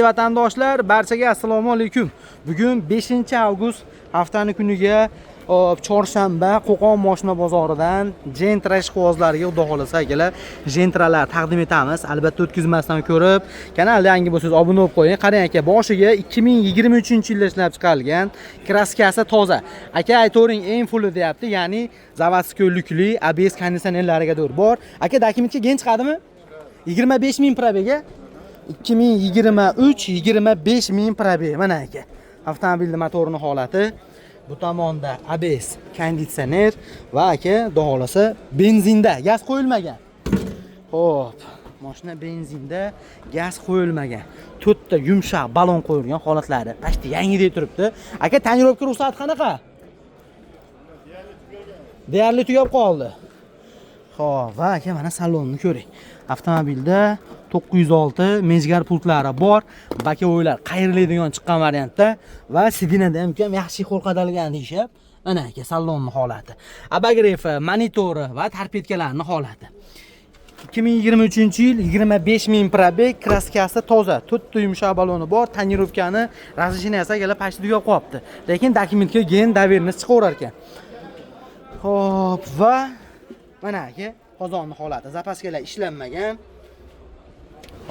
Hurmatli vatandoshlar, barchaga assalomu alaykum. Bugun 5-avgust haftaning kuniga chorshanba Qo'qon moshina bozoridan Gentra ishqibozlariga xudo xolasa akalar Gentralar taqdim etamiz. Albatta o'tkazmasdan ko'rib, kanalga yangi bo'lsangiz obuna bo'lib qo'ying. Qarang aka, boshiga 2023-yilda ishlab chiqarilgan, kraskasi toza. Aka aytavering, eng fulli deyapti, ya'ni zavodsko'likli ABS konditsionerlariga bor. Aka, dokumentga gen chiqadimi? 25 ming probega 2023-25 ming probeg. Mana aka. Avtomobilning motorining holati. Bu tomonda ABS konditsioner va aka xohlasa benzinda, gaz qo'yilmagan. Xo'p, mashina benzinda, gaz qo'yilmagan. 4 ta yumshoq balon qo'yilgan holatlari. Pashti yangidek turibdi. Aka, tonirovka ruxsati qanaqa? Deyarli tugab qoldi. Xo'p, va aka mana salonni ko'ring. Avtomobilda 906 mejgar pultlari bor. Bakovoylar qayriladigan chiqqan variantda va sidinada ham yaxshi qo'l qadalgan deyshab. Mana aka salonning holati. Abagrefi, monitori va torpedkalarning holati. 2023-yil 25 ming probeg, kraskasi toza, 4 ta yumshoq baloni bor, tonirovkani razresheniyasi akalar pashti tugab qolibdi. Lekin dokumentga gen daverni chiqaverar ekan. Xo'p, va mana aka qozonning holati. Zapaskalar ishlanmagan.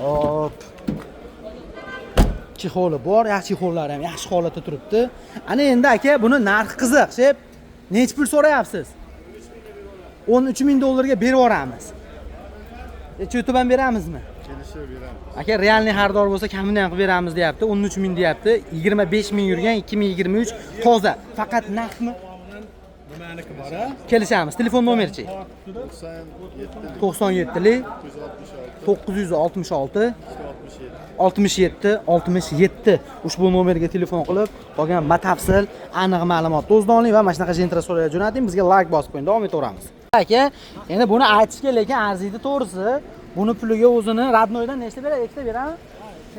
Hop. Chexoli bor, yaxshi chexollari ham yaxshi holatda turibdi. Ana endi aka, buni narxi qiziq, shep. Nech pul so'rayapsiz? 13 ming dollarga berib yuboramiz. Cho'tib ham beramizmi? Kelishib beramiz. Aka, realniy xaridor bo'lsa kamini ham qilib beramiz deyapti. 13 ming deyapti. 25 ming yurgan 2023 toza. Faqat narxmi? Nimaniki bor a? Kelishamiz. Telefon nomerichi? 97 966 67 67. Ushbu nomerga telefon qilib, qolgan batafsil, aniq ma'lumotni o'zdan oling va mana shunaqa Gentra so'rayga jo'nating. Bizga like bosib qo'ying. Davom etaveramiz. Aka, endi buni aytishga lekin arziydi to'g'risi. Buni puliga o'zini radnoydan nechta beradi? Ikkita beradimi?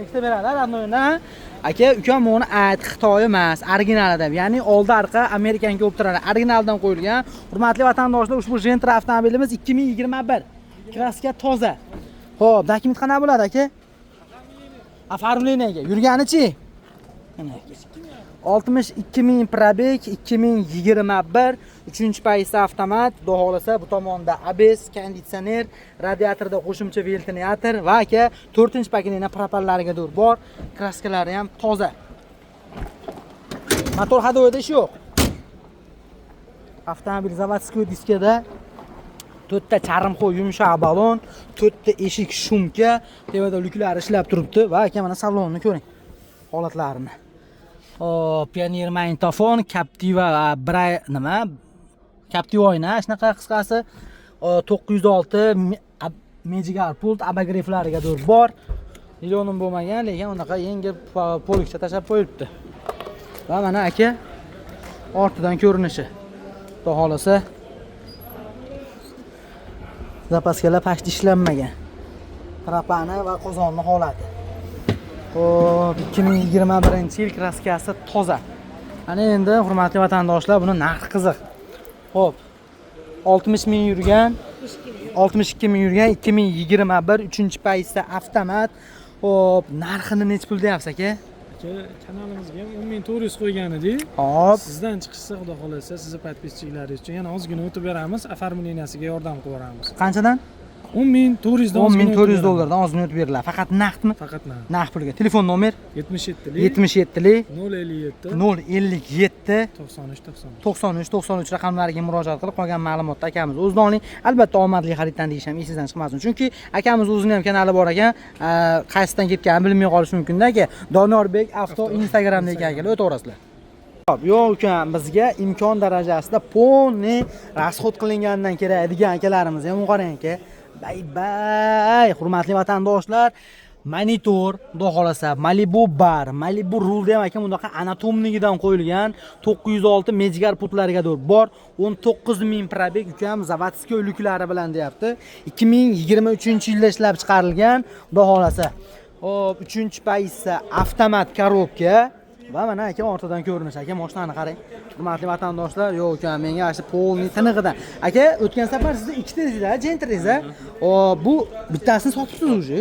Ikkita beradi radnoydan. Aka, ukam buni ayt, Xitoy emas, originalidan, ya'ni oldi arqa Amerikanga olib turadi. Originaldan qo'yilgan. Hurmatli vatandoshlar, ushbu Gentra avtomobilimiz 2021. Kraska toza. Xo'p, dokument qanaqa bo'ladi aka? Оформлениyaga yurganichi? Mana aka. 62 ming probeg, 2021, 3-paysa avtomat, xudo xolasa bu tomonda ABS konditsioner, radiatorda qo'shimcha ventilyator va aka 4-paketning propellariga bor, kraskalari ham toza. Motor hadovoyda ish yo'q. Avtomobil zavodskoy diskada 4 ta charmxo'y yumshoq balon, 4 ta eshik shumka, tevada lyuklari ishlab turibdi va aka mana salonni ko'ring. Holatlarini. Pioneer magnitofon, Captiva nima? Captiva oyna, shunaqa qisqasi 906 mejgar pult abagreflariga bor. Milyonim bo'lmagan, lekin unaqa yengil polikcha tashab qo'yibdi. Va mana aka ortidan ko'rinishi. Xudo xolasa zapaskalar pashti ishlanmagan. Trapani va qozonning holati. Xo'p, 2021-yil kraskasi toza. Ana endi hurmatli vatandoshlar, buni narxi qiziq. Xo'p, 60 ming yurgan, 62 ming yurgan 2021 3-paysa avtomat. Xo'p, narxini nech pul deyapsiz aka? Kanalimizga 10.400 qo'ygan edik. Hop, Sizdan chiqishsa, xudo xolasa, sizni podpischiklaringiz uchun yana ozgina o'tib beramiz, оформленияsiga yordam qilib beramiz. qanchadan? 10.400 dan 10.400 dollardan ozgina o'tib beriladi. Faqat naqdmi? Faqat Naqd pulga. Telefon nomer 77 77 057 057 93 93 raqamlariga murojaat qilib qolgan ma'lumotni akamiz o'zidan oling. Albatta omadli xariddan deyish ham esingizdan chiqmasin. Chunki akamiz o'zining ham kanali bor ekan, qaysidan ketganini bilmay qolish mumkin-da aka. Donorbek Avto Instagramda ekanlar, o'taverasizlar. Xo'p, yo'q ukam, bizga imkon darajasida ponni rasxod qilingandan kerakadigan akalarimiz ham qarang aka. Bay, hurmatli vatandoshlar, monitor, xudo xolasa, Malibu bar, Malibu rulda ham aka bundaqa anatomnigidan qo'yilgan 906 mejgar putlariga bor, 19 ming probeg ukam zavodskoy lyuklari bilan deyapti. 2023-yilda ishlab chiqarilgan, xudo xolasa. Hop, 3-paysa avtomat korobka. Va mana aka ortidan ko'rinish. Aka mashinani qarang. Hurmatli vatandoshlar, yo'q ukam, menga ashi polni tinig'idan. Aka, o'tgan safar sizda ikkita edinglar, Gentra. Bu bittasini sotibsiz o'zi.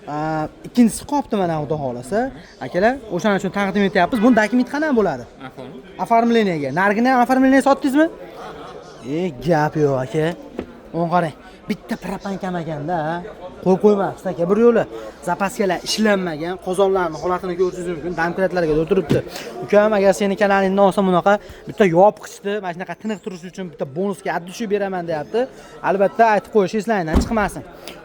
Ikkinchisi qolibdi mana xudo xolasa. Akalar, o'shaning uchun taqdim etyapmiz. Buni dokument qanday bo'ladi? Оформлениyaga. Nargini ham оформление sotdingizmi? Gap yo'q aka. O'n qarang. Bitta propan kam ekanda, qo'yib qo'ymasdi aka bir yo'li. Zapaskalar ishlanmagan, qozonlarning holatini ko'rishingiz mumkin. Damkratlarga o'tiribdi. Ukam, agar seni kanalingdan olsa bunaqa bitta yopqichni, mana shunaqa tiniq turish uchun bitta bonusga addushi beraman deyapti. Albatta aytib qo'yish eslangdan chiqmasin.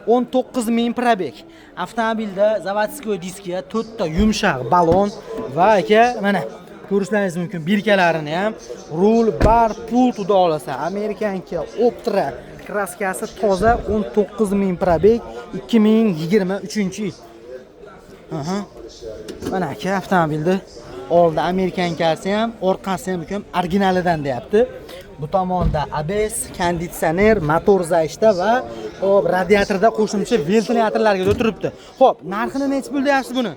19000 probeg. Avtomobilda zavodskoy diskiga 4 ta yumshoq balon va aka mana ko'rishlaringiz mumkin birkalarini ham, rul, bar, pult xudo olasa, Amerikanka Optra kraskasi toza 19000 probeg 2023-yil. Mana aka avtomobilda oldi Amerikankasi ham, orqasi ham ukam originalidan deyapti. Bu tomonda ABS, konditsioner, motor zaishda va radiatorda qo'shimcha ventilyatorlarga o'tiribdi. Xo'p, narxini necha pul deyapsiz buni?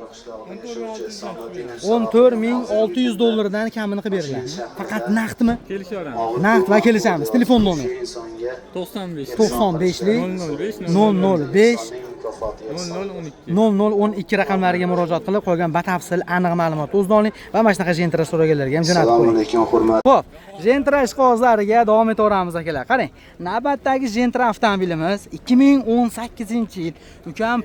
14600 dollardan kamini qilib beriladi. Faqat naqdmi? Kelishaveramiz. Naqd va kelishamiz. Telefon nomeri 95 95lik 005 0012 raqamlariga murojaat qilib qolgan batafsil aniq ma'lumotni o'zida oling va mana shunaqa Gentra so'raganlarga ham jo'natib qo'ying. Xo'p, Gentra ishqibozlariga davom etaveramiz akalar. Qarang, navbatdagi Gentra avtomobilimiz 2018-yil. Ukam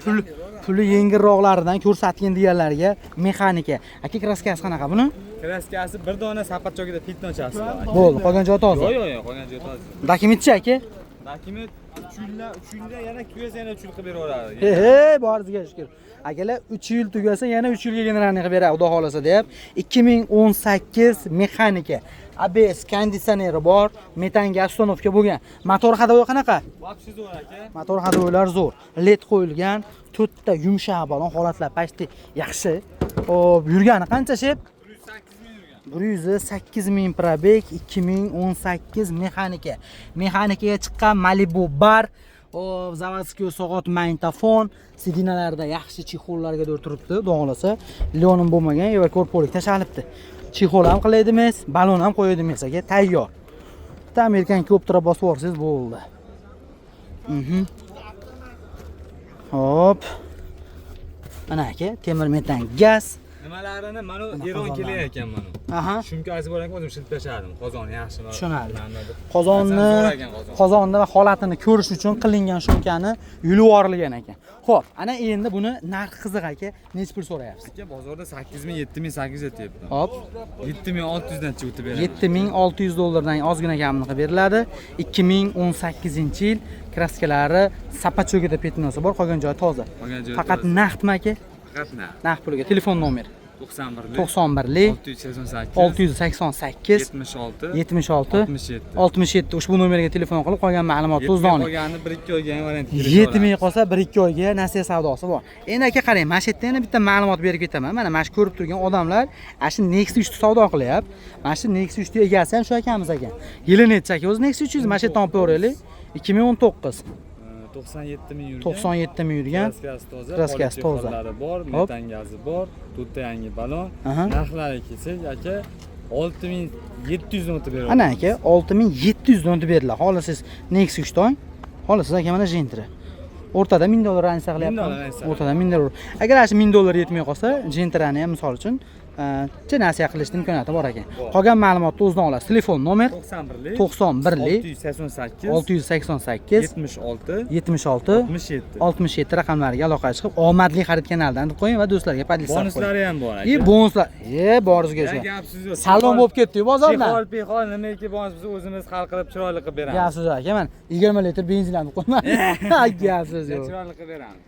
puli yengilroqlaridan ko'rsatgan deganlarga mexanika. Aka kraskasi qanaqa buni? Kraskasi bir dona sapat joyida fitnochasi bor. Bo'ldi, qolgan joyi toza. Yo'q, qolgan joyi toza. Dokumentchi aka? Dokument 3 yilda yana tugasa yana 3 yil qilib beraveradi. Boringizga shukr. Akalar 3 yil tugasa yana 3 yilga generalni qilib beradi, xudo xolasa deb. 2018 mexanika. ABS konditsioneri bor, metanga uстановka bo'lgan. Motor hadovi qanaqa? Vaqti zo'r aka. Motor hadovilar zo'r. LED qo'yilgan, 4 ta yumshoq balon, holatlar pasti yaxshi. Xo'p, yurgani qancha shep? 108 000 probeg 2018 mexanika. Mexanikaga chiqqan Malibu bar, zavodskoy soat magnitofon, sidinalarda yaxshi chexollarga o'tiribdi, xudo Leonim bo'lmagan, va korpolik tashalibdi. Chexol ham qilaydimiz, balon ham qo'yaydimiz aka, tayyor. Bitta Amerikan Optra bosib olsangiz bo'ldi. Hop. Mana aka, temir metan gaz. Nimalarini mana Eron kelar ekan mana. Shumkasi bor ekan, o'zim shilib tashladim. Qozoni yaxshi. Tushunarli. Qozonni va holatini ko'rish uchun qilingan shumkani yulib yuborilgan ekan. Xo'p, ana endi buni narxi qiziq aka, necha pul so'rayapsiz? Aka bozorda 8000, 7800 aytyapti. Hop, 7600 dan o'tib beradi. 7600 dollardan ozgina kamini qilib beriladi. 2018-yil kraskalari sapachogida petnosi bor, qolgan joyi toza. Faqat naqdmi aka? Faqat naqd puliga. Telefon nomeri 91 688 76 67 ushbu nomerga telefon qilib qolgan ma'lumotni o'zida oling. Qolgani 1-2 oyga variant. Yetmay qolsa 1-2 oyga nasiya savdosi bor. Endi aka qarang, mana shu yerda yana bitta ma'lumot berib ketaman. Mana shu ko'rib turgan odamlar ana shu Nexus 3 ni savdo qilyapti. Mana shu Nexus 3 ni egasi ham shu akamiz ekan. Yili necha aka? O'zi Nexus 300 mana shu yerdan olib beraylik. 2019 97000 yurgan. 97000 yurgan. Kraskasi toza. Bor, metan gazi bor, 4 ta yangi balon. Narxlari kelsak aka 6700 dan o'tib beradi. Ana aka 6700 dan o'tib beriladi. Xohlasangiz Nexus 3 tong, xohlasangiz aka mana Gentra. O'rtada 1000 dollar ransa qilyapti. O'rtada 1000 dollar. Agar shu 1000 dollar yetmay qolsa, Gentrani ham misol uchun nasiya qilish imkoniyati bor ekan. Qolgan ma'lumotni o'zdan olasiz. Telefon nomer 91 688 76 67 raqamlariga aloqa chiqib, omadli xarid kanalidan deb qo'ying va do'stlarga podlist qilib qo'ying. Bonuslari ham bor aka. Bonuslar. Boringizga shu. Salom bo'lib ketdi-yu bozordan. Pehol nimaki bonus biz o'zimiz hal qilib chiroyli qilib beramiz. Gap so'z aka, mana 20 litr benzin olib qo'yman. Gap so'z yo'q. Chiroyli qilib beramiz.